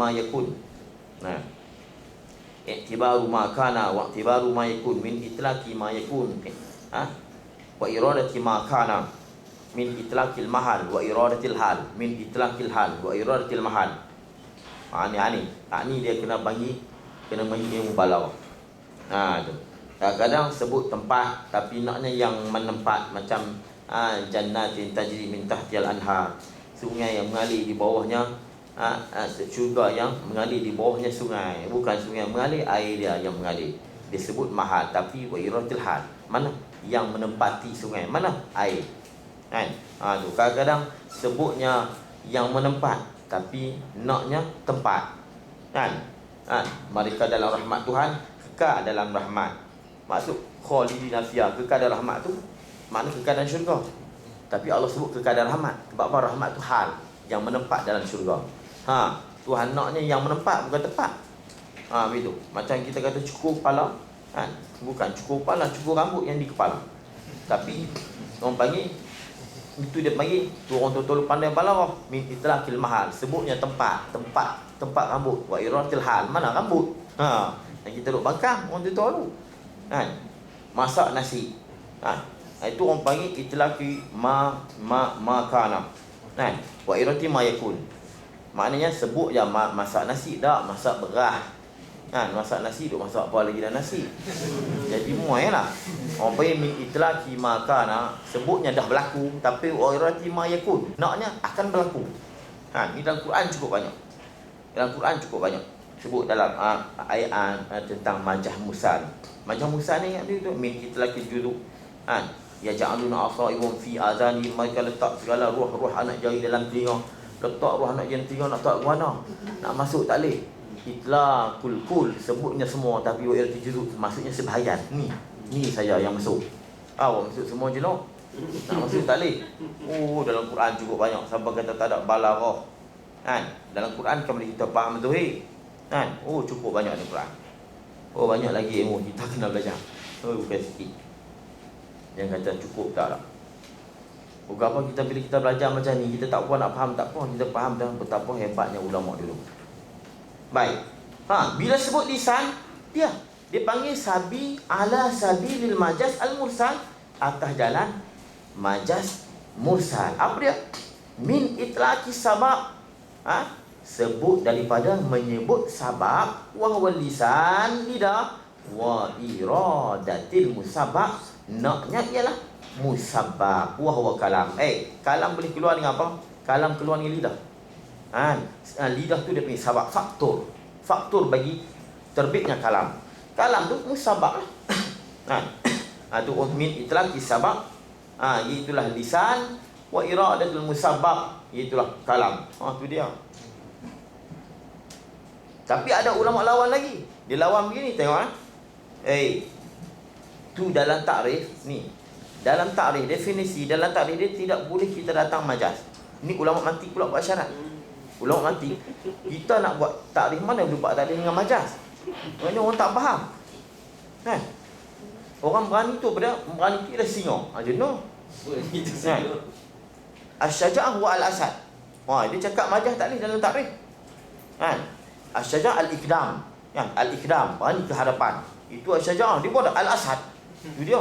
ma yakun. Nah, i'tibaru ma kana wa i'tibaru ma yakun min itlaqi ma yakun. Wa iradati ma kana min itlaqil mahal wa iradatil hal, min itlaqil hal wa iradatil mahal. Ni dia kena bagi ilmu balaghah. Tu. Kadang-kadang sebut tempat tapi naknya yang menempat, macam jannatin tajri min tahtiyal anhar, sungai yang mengalir di bawahnya, syurga yang mengalir di bawahnya sungai, bukan sungai yang mengalir, air dia yang mengalir. Disebut mahal, tapi wa iradatil hal, mana yang menempati sungai, mana air. Kan? Tu kadang-kadang sebutnya yang menempat tapi naknya tempat. Kan? Mereka dalam rahmat Tuhan, kekal dalam rahmat. Maksud khalidina fiha, kekal dalam rahmat tu makna kekal dalam syurga. Tapi Allah sebut kekal dalam rahmat. Sebab apa? Rahmat tu hal yang menempat dalam syurga. Tuhan naknya yang menempat, bukan tempat. Begitu. Macam kita kata cukur kepala, kan? Bukan cukur kepala, cukur rambut yang di kepala. Tapi orang panggil, itu dia panggil, tu orang tu pandai balaghah, min itlaqil mahal, sebutnya tempat rambut. Wa iradatil hal, mana rambut? Yang kita duk bangkang, orang tu tahu. Kan? Masak nasi. Itu orang panggil itlaqi ma kana. Kan? Wa iradati ma yakun. Maknanya sebut je masak nasi, dak masak beras. Kan? Masak nasi, duk masak apa lagi dalam nasi. Jadi muai lah. Orang panggil min itlaqi ma kana, sebutnya dah berlaku, tapi wa iradati ma yakun, naknya akan berlaku. Ni dalam Quran cukup banyak. Sebut dalam ayat tentang majah Musa. Majah Musa ni itu min itlaqil juzuk. Ya ja'aluna asaibum fi azani, mereka letak segala ruh anak jari dalam telinga. Letak ruh anak jari telinga, nak tak ke mana? Nak masuk tak boleh. Itlaqul kul, sebutnya semua, tapi wa irti juzuk, maksudnya sebahagian. Ni saya yang masuk. Masuk semua je no. Nak masuk tak boleh. Dalam Quran cukup banyak sampai kata tak ada balaghah. Dalam Quran kan kita faham zahir. Cukup banyak dalam Quran. Banyak lagi ilmu kita kena belajar. Bukan sikit. Yang kata cukup tak lah. Apa kita bila kita belajar macam ni, kita tak apa nak faham, tak apa, kita faham dah betapa hebatnya ulama dulu. Baik. Bila sebut lisan, dia panggil sabi ala sabilil majaz al-mursal, atas jalan majaz mursal. Apa dia? Min itlaqi sabab. Sebut daripada menyebut sabab, wa huwa lisan, lidah, wa iradatil musabbab, naknya ialah musabbab, wa huwa kalam. Kalam boleh keluar dengan apa? Kalam keluar dengan lidah. Lidah tu dia punya sabab, faktor bagi terbitnya kalam. Kalam tu musabbab lah. Tu min itlaqi sabab, itulah lisan, wa iradatul musabbab, itulah kalam. Tu dia. Tapi ada ulama lawan lagi. Dia lawan begini, tengok tu dalam takrif ni. Dalam takrif, definisi dalam takrif dia tidak boleh kita datang majaz. Ni ulama mati pula buat syarat. Ulama mati, kita nak buat takrif, mana boleh buat takrif dengan majaz? Ini orang tak faham. Orang berani tu ialah singa. No. Asy-syaja'ah wa al-asad. Dia cakap majaz tak boleh dalam takrif. Asy-syaja'ah al-ikdam. Al-ikdam, berani ke hadapan. Itu asy-syaja'ah. Dia pun ada al-asad. Itu dia.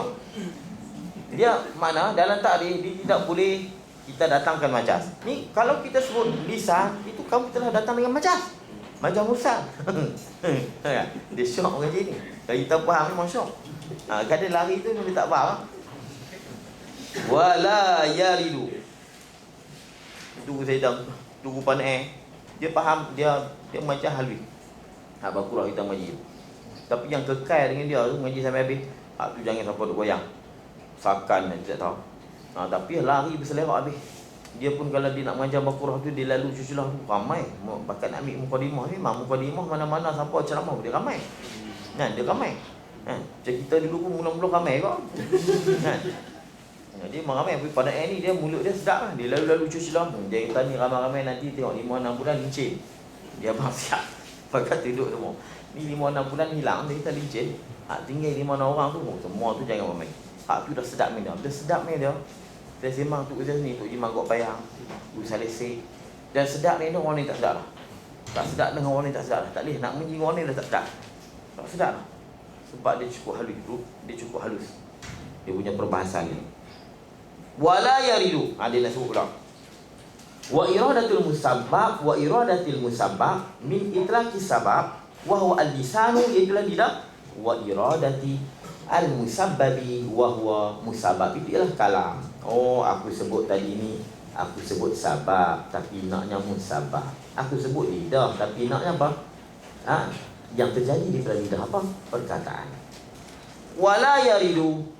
Dia mana dalam takrif dia tidak boleh kita datangkan majaz. Ni kalau kita sebut lisan, itu kamu telah datang dengan majaz. Majaz mursal. Dia syok mengaji ni. Kalau kita faham memang syok. Kadang lari tu dia tak faham. Wala yaridu. Tunggu saya dah tunggu pandai. Dia faham, dia macam halwi. Bakulah kita mengaji. Tapi yang kekal dengan dia tu mengaji sampai habis. Tu jangan sampai duk goyang. Sakan tak tahu. Tapi lari berselerak habis. Dia pun kalau dia nak mengajar Baqarah tu, dia lalu cuculah tu ramai. Bahkan nak ambil mukadimah ni, mukadimah mana-mana sampai ceramah dia ramai. Dia ramai. Macam kita dulu pun mula-mula ramai kok. Dia ramai, tapi pada ni dia mulut dia sedap lah. Dia lalu-lalu cuculah. Dia kata ni ramai-ramai nanti tengok 5-6 bulan lincin. Dia abang siap. Pakai duduk semua. Ni 5-6 bulan hilang, dia kata lincin. Tinggal 5-6 orang tu, semua tu jangan ramai. Tu dah sedap ni dia. Dah sedap ni dia. Dia sembang tu ni, tu imam kau payang. Tu salesik. Dan sedap ni orang ni tak sedap lah. Tak sedap dengan warna tak sedap dah. Tak boleh nak menyi warna dah tak sedap. Tak sedap dah. Sebab dia cukup halus tu, dia cukup halus. Dia punya perbahasan ni. Wala yaridu. Dia nak sebut pula. Wa iradatul musabbab min itlaqi sabab wa huwa al-lisanu ila lidah wa iradati al-musabbabi wa huwa musabbab. Itu ialah kalam. Oh, aku sebut tadi ni, aku sebut sabab tapi naknya musabbab. Aku sebut lidah tapi naknya apa? Yang terjadi di lidah apa? Perkataan. Wala yaridu.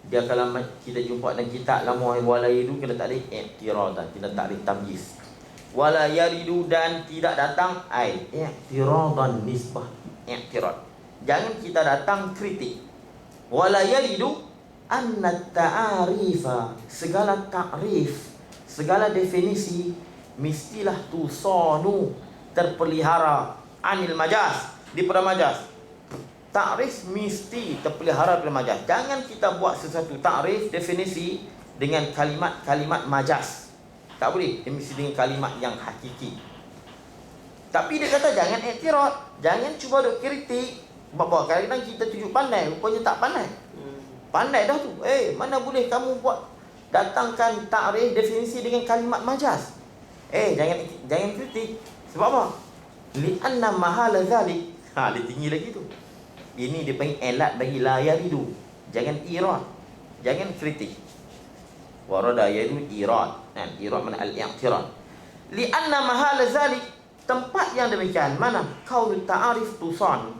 Dia kalau kita jumpa dalam kitab lama wala yaridu, kena tak ada i'tiradan, kena tak ada tamyiz. Wala yaridu, dan tidak datang i'tiradan nisbah, i'tirad. Jangan kita datang kritik. Wala yaridu anna ta'arifa, segala ta'rif, segala definisi mestilah tusanu, terpelihara anil majaz, daripada majaz. Ta'rif mesti terpelihara daripada majaz. Jangan kita buat sesuatu ta'rif, definisi dengan kalimat-kalimat majaz. Tak boleh. Dia mesti dengan kalimat yang hakiki. Tapi dia kata jangan i'tirad, jangan cuba duk kritik. Sebab kadang-kadang kita tunjuk pandai, rupanya tak pandai. Pandai dah tu. Mana boleh kamu buat datangkan ta'rif, definisi dengan kalimat majaz. Jangan kritik. Sebab apa? Li'anna mahala zalik. Dia tinggi lagi tu. Ini dia panggil elat bagi la yaridu. Jangan irad, jangan kritik. Warada yaridu irad. Irad mana al-i'tirad. Li'anna mahala zalik, tempat yang demikian mana qaul ta'arif tusan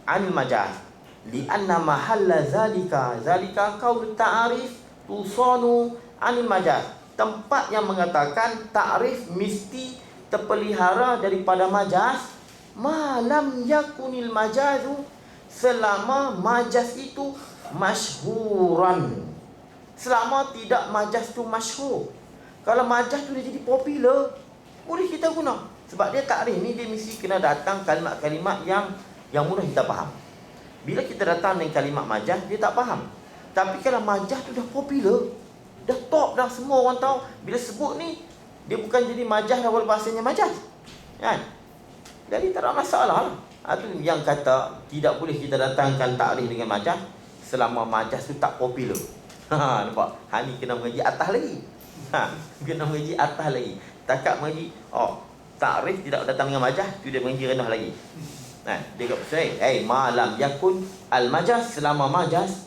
anil majaz. Li'anna mahalla zalika qaul ta'arif tusanu anil majaz. Tempat yang mengatakan ta'rif mesti terpelihara daripada majaz, malam yakunil majazu, selama majaz itu masyhuran, selama tidak majaz tu masyhur. Kalau majaz tu dia jadi popular, boleh kita guna. Sebab dia ta'rif ni dia mesti kena datang kalimat-kalimat yang mudah kita faham. Bila kita datang dengan kalimat majaz, dia tak faham. Tapi kalau majaz tu dah popular, dah top dah, semua orang tahu, bila sebut ni dia bukan jadi majaz dah, walaupun bahasanya majaz, kan? Jadi tak ada masalah lah. Itu yang kata tidak boleh kita datangkan ta'rif dengan majaz selama majaz tu tak popular. Nampak? Ni kena mengaji atas lagi. Kena mengaji atas lagi. Takat mengaji ta'rif tidak datang dengan majaz, tu dia mengaji rendah lagi. Dia kata pasal malam yakun al-majaz, selama majaz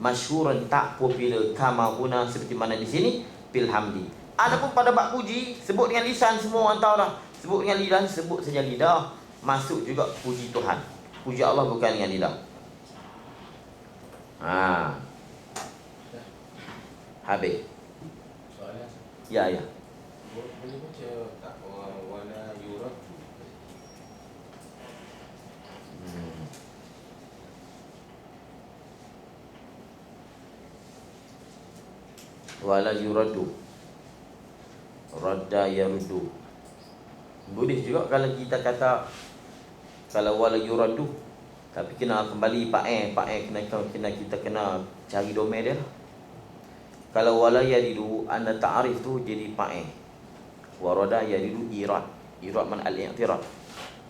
masyhuran, tak popular, kama guna, seperti mana di sini fil hamdi. Adapun pada bab puji, sebut dengan lisan, semua orang tahu dah. Sebut dengan lidah, sebut saja lidah, masuk juga puji Tuhan. Puji Allah bukan dengan lidah. Habis. Soalan. Ya. Boleh baca tak wala yurad? Wala yuradu, radda yarudu. Boleh juga kalau kita kata, kalau wala yuradu, tapi kena kembali pa'e kena kita kena cari domain dia lah. Kalau wala yaridu, anna ta'arif tu jadi pa'e. Warada yaridu irad. Irad man al-i'tirad.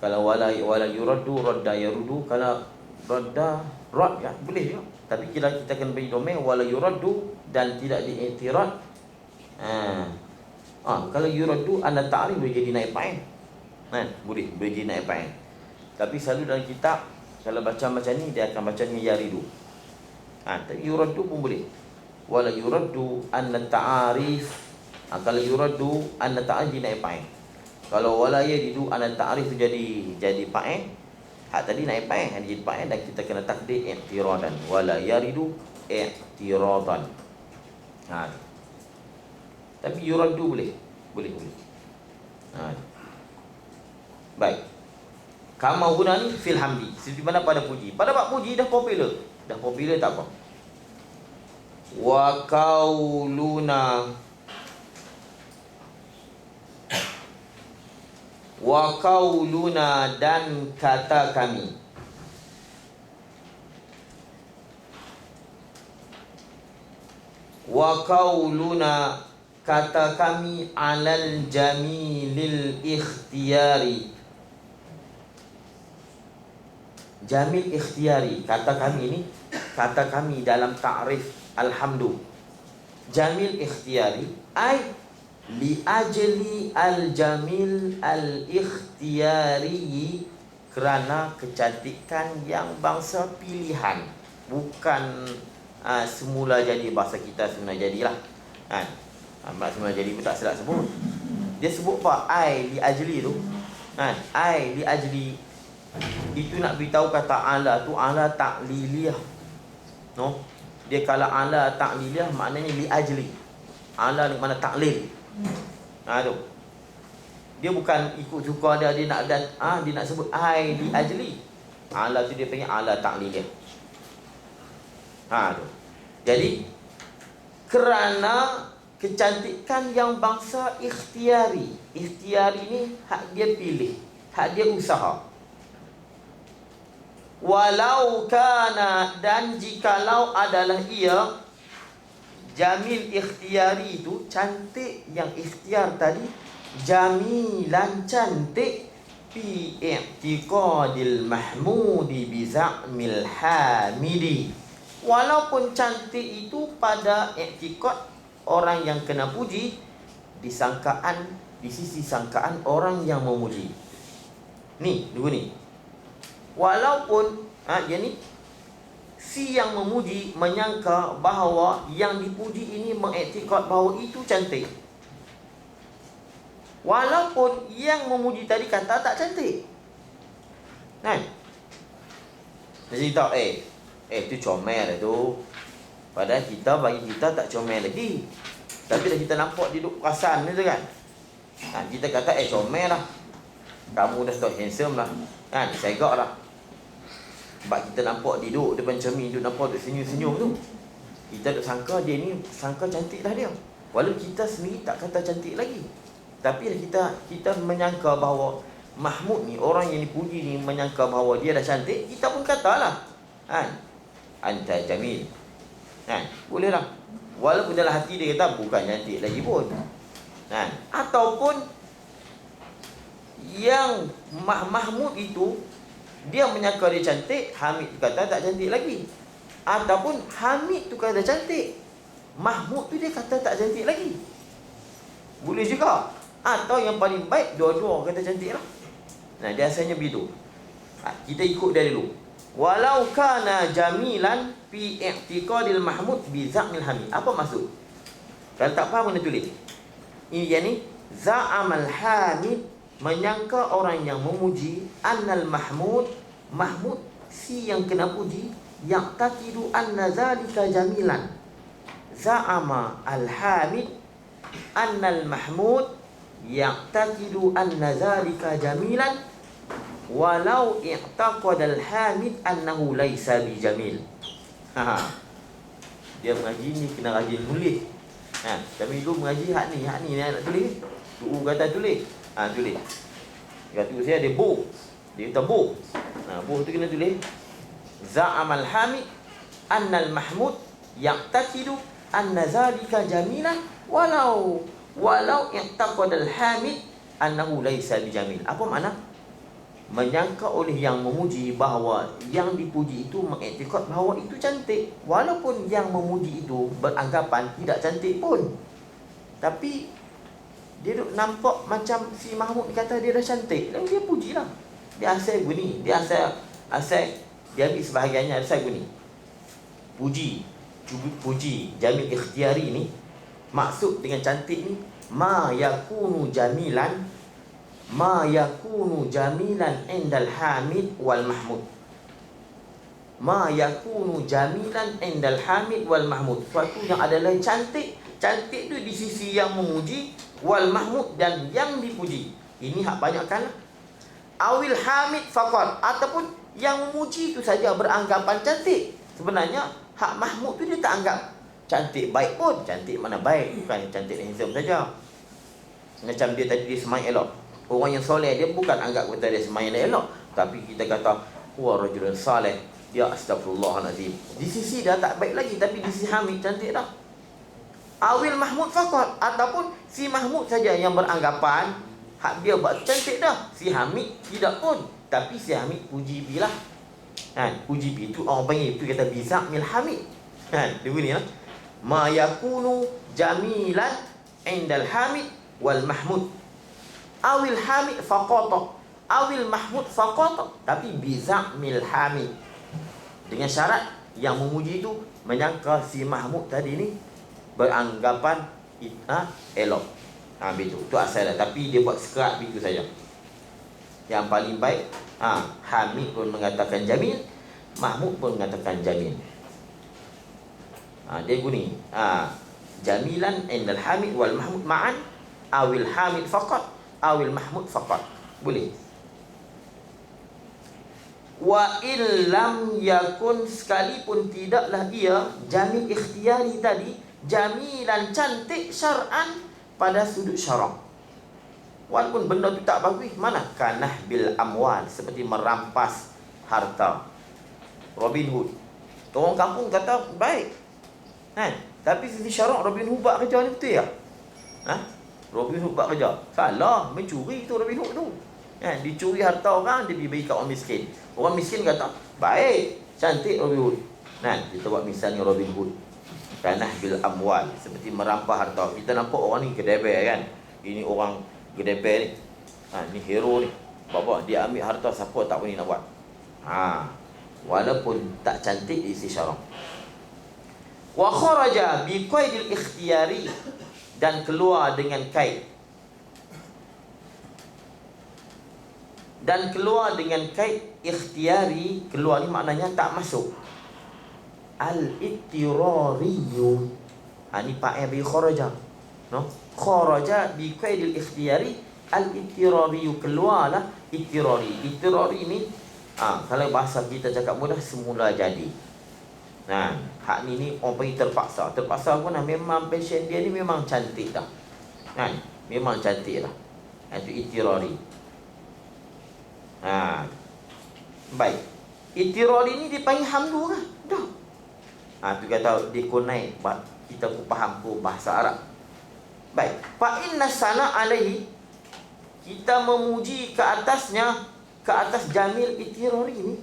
Kalau wala yuradu, radda yarudu. Kalau radda, rad ya, boleh juga. Tapi kita kena beri domain wala yuradu dan tidak di-i'tirad. Kalau yuradu, anna ta'arif boleh jadi naik pa'e. Boleh jadi naik pa'e. Tapi selalu dalam kitab, kalau baca macam ni, dia akan baca ni yaridu. Tapi yuradu pun boleh. Wala yuraddu anna ta'arif. Kalau yuraddu anna ta'arif jadi naik pa'in. Kalau wala yaridu anna ta'arif tu jadi pa'in, tadi naik pa'in, jadi pa'in, dan kita kena takdir i'tiradan. Wala yaridu i'tiradan. Tapi yuraddu boleh. Baik. Kama guna ni fil hamdi, seperti mana pada puji. Pada bab puji dah popular. Tak apa. Wa qauluna dan kata kami. Wa qauluna, kata kami alal jamilil ikhtiyari. Jamil ikhtiyari, kata kami ini, kata kami dalam ta'rif alhamdu. Jamil ikhtiyari ay li ajli al jamil al ikhtiyari, kerana kecantikan yang bangsa pilihan, bukan semula jadi. Bahasa kita semula jadilah kan. Semula jadi pun tak silap sebut. Dia sebut apa? Ai li ajli tu kan. Ai li ajli itu nak beritahu kata ala tu ala ta'liliyah. No, dia kalau ala ta'liliyah maknanya li ajli. Ala ni mana ta'lil. Tu. Dia bukan ikut suka dia nak dia nak sebut ai li ajli. Ala tu dia panggil ala ta'liliyah. Tu. Jadi kerana kecantikan yang bangsa ikhtiari. Ikhtiari ni hak dia pilih, hak dia usaha. Walau kana, dan jikalau adalah ia jamil ikhtiyari itu, cantik yang ikhtiar tadi, jamilan cantik, fi i'tiqadil mahmudi bi za'mil hamidi, walaupun cantik itu pada i'tiqad orang yang kena puji, di sisi sangkaan orang yang memuji. Ni dulu ni, walaupun dia ni si yang memuji menyangka bahawa yang dipuji ini mengiktikad bahawa itu cantik, walaupun yang memuji tadi kata tak cantik. Kan? Jadi tak tu comel lah tu. Padahal bagi kita tak comel lagi. Tapi dah kita nampak dia duduk perasan ni tu kan. Kita kata comel lah. Kamu dah start handsome lah. Kan? Segak lah. Sebab kita nampak dia duduk depan cermin tu, nampak dia senyum-senyum tu, kita duk sangka dia ni, sangka cantik lah dia. Walau kita sendiri tak kata cantik lagi, tapi kita menyangka bahawa Mahmud ni, orang yang dipuji ni, menyangka bahawa dia dah cantik. Kita pun katalah kan, anta jamil kan, boleh lah. Walaupun dalam hati dia kata bukan cantik lagi pun kan. Ataupun yang Mahmud itu, dia menyangka dia cantik, Hamid tu kata tak cantik lagi. Ataupun Hamid tu kata cantik, Mahmud tu dia kata tak cantik lagi. Boleh juga. Atau yang paling baik, dua-dua kata cantik lah. Dia asalnya begitu. Kita ikut dari dulu. Walau kana jamilan fi i'tiqadil Mahmud bi za'mil Hamid. Apa maksud? Kalau tak faham kena tulis. Ini yang ni, za'amal Hamid, menyangka orang yang memuji, annal Mahmud si yang kena puji, yang takidu anna zalika jamilan. Za'ama al-Hamid annal Mahmud yang takidu anna zalika jamilan, walau i'taqad al-Hamid annahu laysa bijamil. Dia mengaji ni kena rajin tulis. Kami dulu mengaji hak ni nak tulis. Guru kata tulis. Tulis. Kata saya ada buh. Dia kata buh. Buh tu kena tulis. Za'amal Hamid annal Mahmud yaqtaqidu anna zalika jamilan walau i'taqad al-Hamid annahu laysa bijamil. Apa makna? Menyangka oleh yang memuji bahawa yang dipuji itu mengiktikad bahawa itu cantik, walaupun yang memuji itu beranggapan tidak cantik pun. Tapi dia nampak macam si Mahmud kata dia dah cantik, lalu dia pujilah. Dia asal guni, dia asal dia ambil sebahagiannya asal guni. Puji jamil ikhtiyari ni, maksud dengan cantik ni, ma yakunu jamilan indal Hamid wal Mahmud. Ma yakunu jamilan indal Hamid wal Mahmud, suatu yang adalah cantik tu di sisi yang memuji, wal Mahmud dan yang dipuji. Ini hak banyakkan. Awil Hamid faqat, ataupun yang memuji itu saja beranggapan cantik. Sebenarnya hak Mahmud tu dia tak anggap cantik baik pun. Cantik mana baik, bukan cantik handsome saja. Macam dia tadi, dia semayang elok. Orang yang soleh, dia bukan anggap kata dia semayang elok, tapi kita kata wa rajulun saleh, dia astagfirullahalazim. Di sisi dia tak baik lagi, tapi di sisi Hamid cantik dah. Awil mahmud faqat, ataupun si Mahmud saja yang beranggapan hak dia buat cantik dah. Si Hamid tidak pun, tapi si Hamid puji bilah. Puji bi itu orang panggil, itu kata bizak mil hamid. Dia bunyi ma yakunu jamilan indal hamid wal mahmud. Awil hamid faqata, awil mahmud faqata, tapi bizak mil hamid. Dengan syarat yang memuji itu menyangka si Mahmud tadi ni beranggapan elok. Begitu. Itu asal dah. Tapi dia buat sekerat begitu saja. Yang paling baik Hamid pun mengatakan jamil, Mahmud pun mengatakan jamil. Dia guni jamilan indal Hamid wal Mahmud ma'an, awil Hamid faqat, awil Mahmud faqat. Boleh. Wa illam yakun, sekalipun tidaklah ia jamil ikhtiyari tadi jamilan cantik syar'an pada sudut syarak. Walaupun benda tu tak bagus, mana kanah bil amwal, seperti merampas harta. Robin Hood, orang kampung kata baik, tapi sisi syarak Robin Hood buat kerja ni betul ya? Robin Hood buat kerja salah, mencuri tu Robin Hood tu. Dicuri harta orang, dia bagi kat orang miskin. Orang miskin kata baik, cantik Robin Hood. Kita buat misalnya Robin Hood, kanah bil amwal, seperti merampas harta. Kita nampak orang ni gedeber kan, ini orang gedeber ni, ni hero ni. Bapa dia ambil harta, siapa tak boleh nak buat. Walaupun tak cantik di sisi syarak. Wa kharaja bi qaidil ikhtiyari, dan keluar dengan kaid. Dan keluar dengan kaid ikhtiyari, keluar ni maknanya tak masuk. Al-ittirariyu, ni fa'il bi kharaja, kharaja bi qaidil ikhtiyari, al-ittirariyu, keluarlah ittirari. Ittirari ni kalau bahasa kita cakap mudah, semula jadi. Hak ni orang panggil terpaksa. Terpaksa pun memang passion dia ni memang cantik dah. Memang cantik dah. Itu ittirari. Baik. Ittirari ni dipanggil hamdu kan? Dah. Tu kata dikunai, kita pun faham pun bahasa Arab. Baik. Fa inna sana alaihi, kita memuji ke atasnya, ke atas jamil ittirari ni,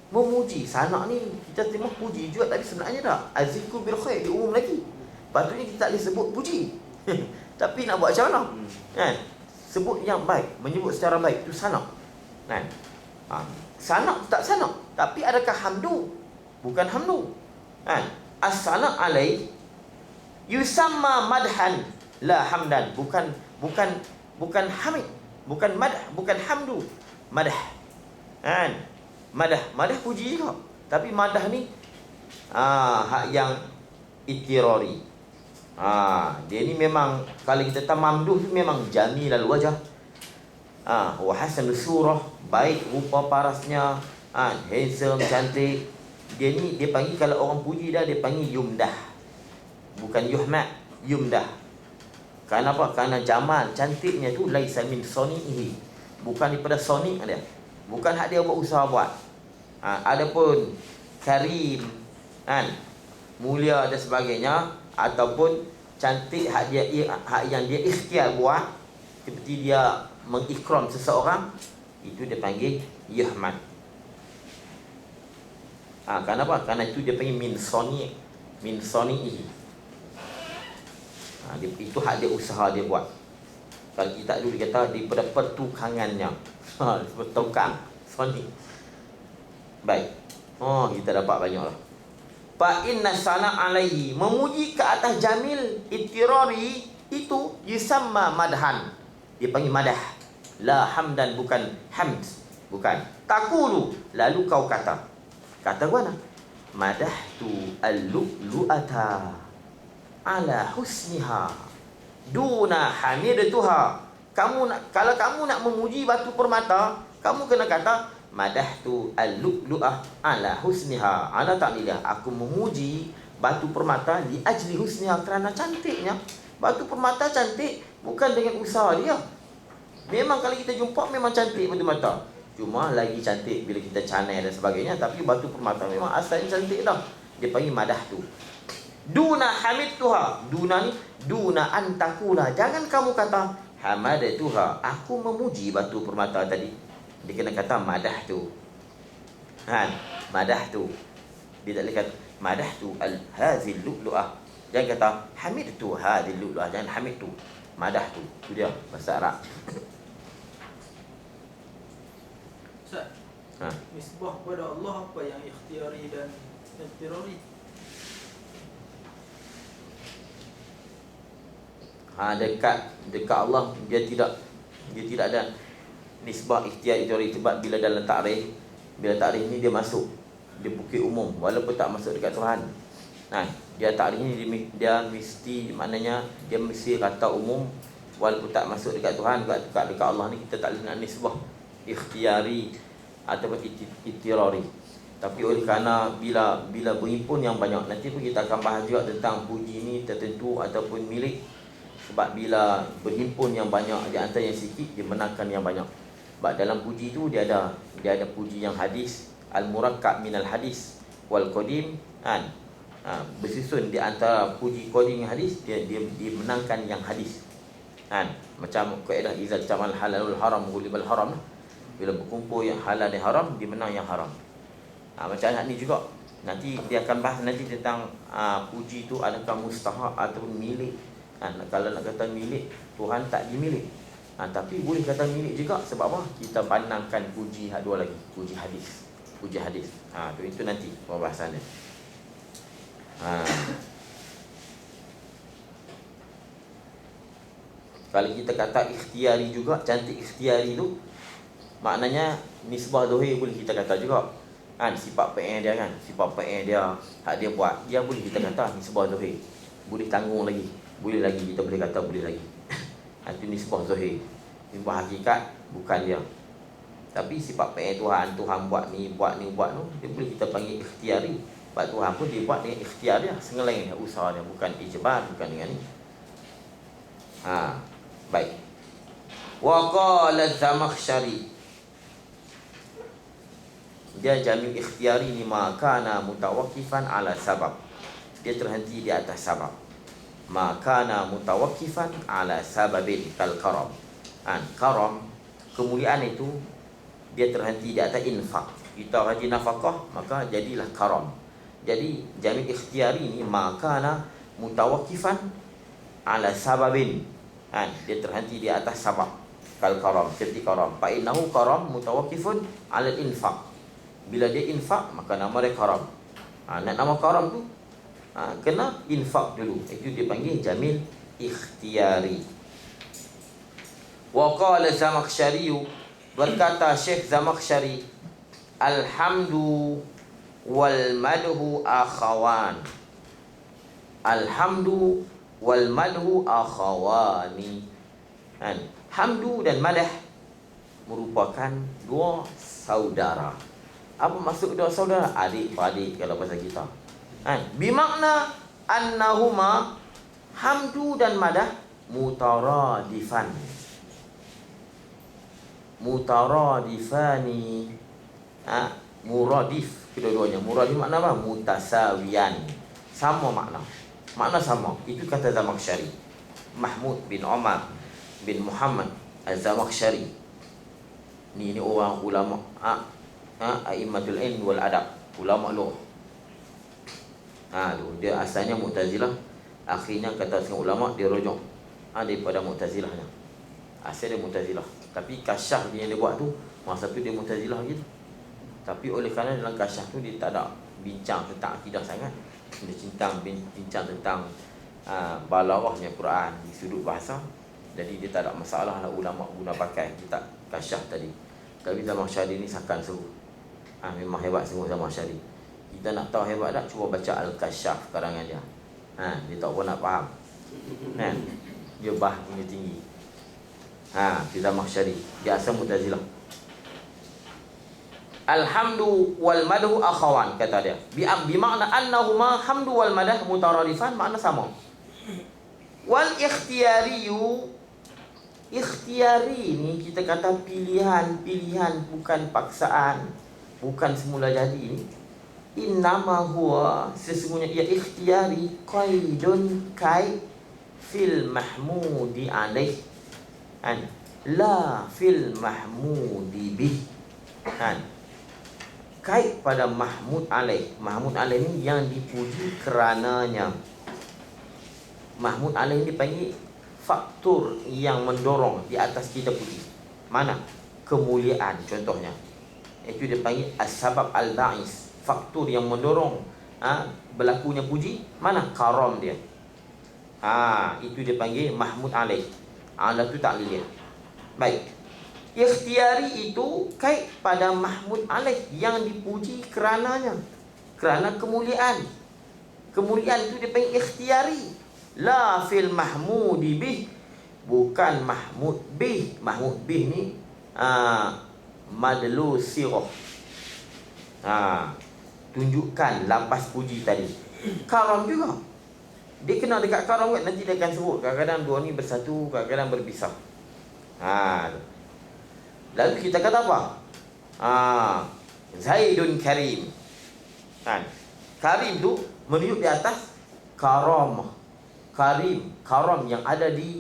memuji. Sana ni kita terima puji juga, tapi sebenarnya dah azziku bil khair, di umum lagi. Patutnya kita tak boleh sebut puji. Tapi nak buat macam mana? Sebut yang baik, menyebut secara baik, itu sana. Sana tak sana, tapi adakah hamdu? Bukan hamdu. As-sana alai yusamma madhan la hamdan, bukan hamid, bukan madah, bukan hamdu, madah. Madah puji juga, tapi madah ni hak yang ittirari. Dia ni memang, kalau kita tahu mamduh tu memang jamilal wajah, wa hasan surah, baik rupa parasnya, handsome, cantik. Dia ni dia panggil, kalau orang puji dah, dia panggil yumdah, bukan yuhmad, yumdah. Kenapa? Kerana jamal, cantiknya tu laisa min sonihi, bukan daripada sonik dia, bukan hak dia buat usaha buat. Adapun karim, mulia dan sebagainya, ataupun cantik hak dia, hak yang dia ikhtiar buat, seperti dia mengikram seseorang, itu dia panggil yuhmad. Kenapa? Kerana itu dia panggil min sonihi. Itu hak dia, usaha dia buat. Kalau kita dulu kata daripada pertukangannya, bertukang soni. Baik. Kita dapat banyak lah. Fa inna sana alaihi, memuji ke atas jamil ittirari itu yusamma madhan, dia panggil madah. La hamdan, bukan hamd, bukan. Taqulu, lalu kau kata mana? Madahtu al-lu'lu'ata ala husniha duna hamidatuha. Kalau kamu nak memuji batu permata, kamu kena kata madahtu al-lu'lu'ah ala husniha. Ala ta'lillah, aku memuji batu permata li ajli husniha, kerana cantiknya. Batu permata cantik bukan dengan usaha dia. Memang kalau kita jumpa memang cantik batu permata, cuma lagi cantik bila kita canai dan sebagainya. Tapi batu permata memang asalnya cantik dah. Dia panggil madah tu. Duna hamidtuha. Duna ni duna antakuna. Jangan kamu kata hamadatuha, aku memuji batu permata tadi. Dia kena kata madahtu. Madahtu. Dia tak boleh kata madahtu hadhil lu'lu'ah. Jangan kata hamidtu hadhil lu'lu'ah. Jangan hamidtu, madahtu. Itu dia bahasa Arab. Ustaz, misbah pada Allah apa yang ikhtiari dan ittirari? Dekat Allah dia tidak ada nisbah ikhtiar ittirari. Sebab bila dalam takrif, ni dia masuk, dia bukit umum walaupun tak masuk dekat Tuhan. Dia takrif ni dia mesti, maknanya dia mesti kata umum walaupun tak masuk dekat Tuhan. Dekat Allah ni kita tak boleh nak nisbah ikhtiari ataupun ittirari. Tapi oleh kerana bila berhimpun yang banyak, nanti pun kita akan bahas juga tentang puji ni tertentu ataupun milik. Sebab bila berhimpun yang banyak, di antara yang sikit dia menangkan yang banyak. Sebab dalam puji tu dia ada puji yang hadis, al-murakkab minal hadis wal qadim, bersusun di antara puji qadim yang hadis, dia menangkan yang hadis. Macam kaedah izal jamal halalul haram ghulibal haram. Bila berkumpul yang halal dan haram, dia menang yang haram. Macam ni juga. Nanti dia akan bahas nanti tentang puji tu adakah mustahak ataupun milik. Kalau nak kata milik, Tuhan tak dimiliki. Tapi boleh kata milik juga. Sebab apa? Kita pandangkan puji dua lagi, puji hadis. Itu nanti pembahasannya. Kalau kita kata ikhtiari juga, cantik ikhtiari tu maknanya nisbah zahir boleh kita kata juga. Sifat PN dia kan, sifat PN dia, hak dia buat, dia boleh kita kata nisbah zahir. Boleh tanggung lagi, boleh lagi, kita boleh kata boleh lagi. Itu nisbah zahir. Nisbah hakikat bukan dia. Tapi sifat PN Tuhan buat ni tu, dia boleh kita panggil ikhtiari. Sebab Tuhan pun dia buat dengan ikhtiar dia, sengelain usaha dia, bukan ijbar, bukan dengan ni. Baik. Wa qala Zamakhsyari, dia jamil ikhtiari ni makana mutawakkifan ala sabab. Dia terhenti di atas sabab. Makana mutawakkifan ala sababin kal karam. Karam, kemuliaan itu dia terhenti di atas infak. Kita rajin nafkah, maka jadilah karam. Jadi jamil ikhtiari ni makana mutawakkifan ala sababin. Dia terhenti di atas sabab kal karam, seperti karam. Fa innahu karam mutawakkifun ala infak. Bila dia infak, maka nama dia karam. Nak nama karam tu kena infak dulu. Itu dia panggil jamil ikhtiari. Wa qala Zamakhsyari, berkata Syekh Zamakhsyari, alhamdu wal madhu akhawan. Alhamdu wal madhu akhawani. Hamdu dan madah merupakan dua saudara. Apa maksud dua saudara? Adik-beradik kalau bahasa kita. Bimakna annahuma, hamdu dan madah, mutaradifan. Mutaradifani. Muradif kedua-duanya. Muradif makna apa? Mutasawiyan. Sama makna. Makna sama. Itu kata Zamakhsyari. Mahmud bin Umar bin Muhammad Az-Zamakhsyari. Ni orang ulama a'immatul ilm wal adab, ulama lugh. Dia asalnya Mu'tazilah, akhirnya kata semua ulama dia rujuk daripada Mu'tazilahnya. Asal dia Mu'tazilah, tapi kasyaf dia yang dia buat tu, masa tu dia Mu'tazilah gitu. Tapi oleh kerana dalam kasyaf tu dia tak ada bincang tentang akidah sangat. Dia bincang tentang balaghahnya Quran di sudut bahasa. Jadi dia tak ada masalah lah ulama guna pakai kitab kasyaf tadi. Tapi Zamakhsyari ni sakan seru. Memang hebat semua Zamakhsyari. Kita nak tahu hebat tak, cuba baca Al-Kasyaf karangan dia. Dia tak pun nak faham. Dia bahasanya tinggi. Di Zamakhsyari. Dia asal Mu'tazilah. Alhamdu wal madhu akhawan, kata dia. Bimakna annahuma hamdu wal madah mutaradifan, makna sama. Wal ikhtiyariyu, ikhtiari ni kita kata pilihan, bukan paksaan, bukan semula jadi ni. innama huwa, sesungguhnya ia ikhtiyari, qaidun kai fil mahmudi alaih, kan, la fil mahmudi bih, kan, kait pada mahmud alaih. Mahmud alaih ni yang dipuji kerananya. Mahmud alaih ni dipanggil faktor yang mendorong di atas kita puji. Mana? Kemuliaan contohnya. Itu dia panggil as-sabab al-ba'is, faktor yang mendorong berlakunya puji. Mana? Karam dia. Itu dia panggil mahmud alaih. Ala tu taklil. Baik. Ikhtiyari itu kait pada mahmud alaih, yang dipuji kerananya, kerana kemuliaan. Kemuliaan itu dia panggil ikhtiyari. La fil mahmudi bih, bukan mahmud bih. Mahmud bih ni madlu sirah, tunjukkan lapas puji tadi. Karam juga, dia kena dekat karam kan. Nanti dia akan sebut kadang-kadang dua ni bersatu, kadang-kadang berpisah. Lalu kita kata apa? Zaidun karim, kan? Karim tu menunjuk di atas karamah. Karam yang ada di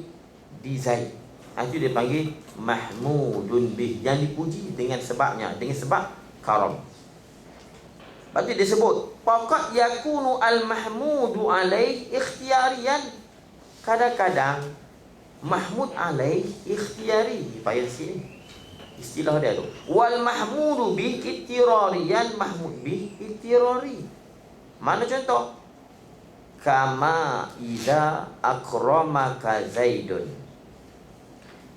Zaid. Itu dia panggil mahmudun bih, yang dipuji dengan sebabnya, dengan sebab karam. Lepas tu dia sebut faqad yakunu al-mahmudu alaih ikhtiyarian. Kadang-kadang mahmud alaih ikhtiyari. Payah sini istilah dia tu. Wal mahmudu bih ittirarian, mahmud bih ittirari. Mana contoh? Kama idza akramaka Zaidun,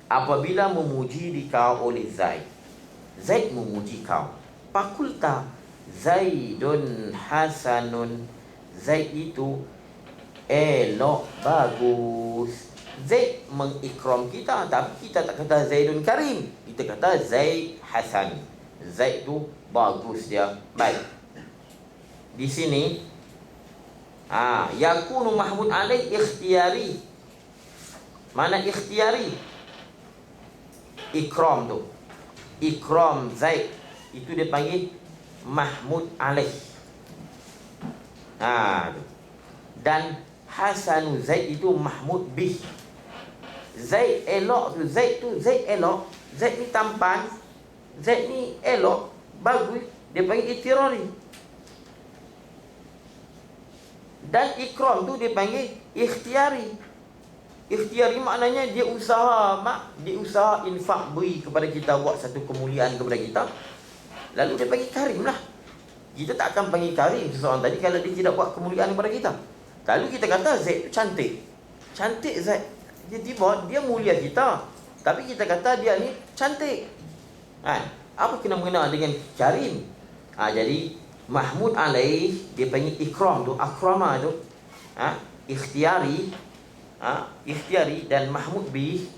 apabila memuji kau oleh Zaid. Zaid memuji kau. Fakulta Zaidun hasanun, Zaid itu elok, bagus. Zaid mengikram kita, tapi kita tak kata Zaidun karim, kita kata Zaid hasan. Zaid tu bagus dia. Baik. Di sini yakunu mahmud alaih ikhtiyari. Mana ikhtiyari? Ikram tu. Ikram Zaid itu dia panggil mahmud alaih. Dan hasanu Zaid itu mahmud bih. Zaid elok tu, Zaid elok. Zaid ni tampan, Zaid ni elok, bagus, dia panggil ittirari. Dan ikram tu dia panggil ikhtiyari. Ikhtiyari maknanya dia usaha infak, beri kepada kita, buat satu kemuliaan kepada kita. Lalu dia panggil karim lah. Kita tak akan panggil karim seseorang tadi kalau dia tidak buat kemuliaan kepada kita. Lalu kita kata Zaid tu cantik. Cantik Zaid. Dia mulia kita, tapi kita kata dia ni cantik. Apa kena mengena dengan karim? Jadi mahmud alaih dia panggil ikram tu, akrama tu, ikhtiyari, ikhtiyari, dan mahmud bih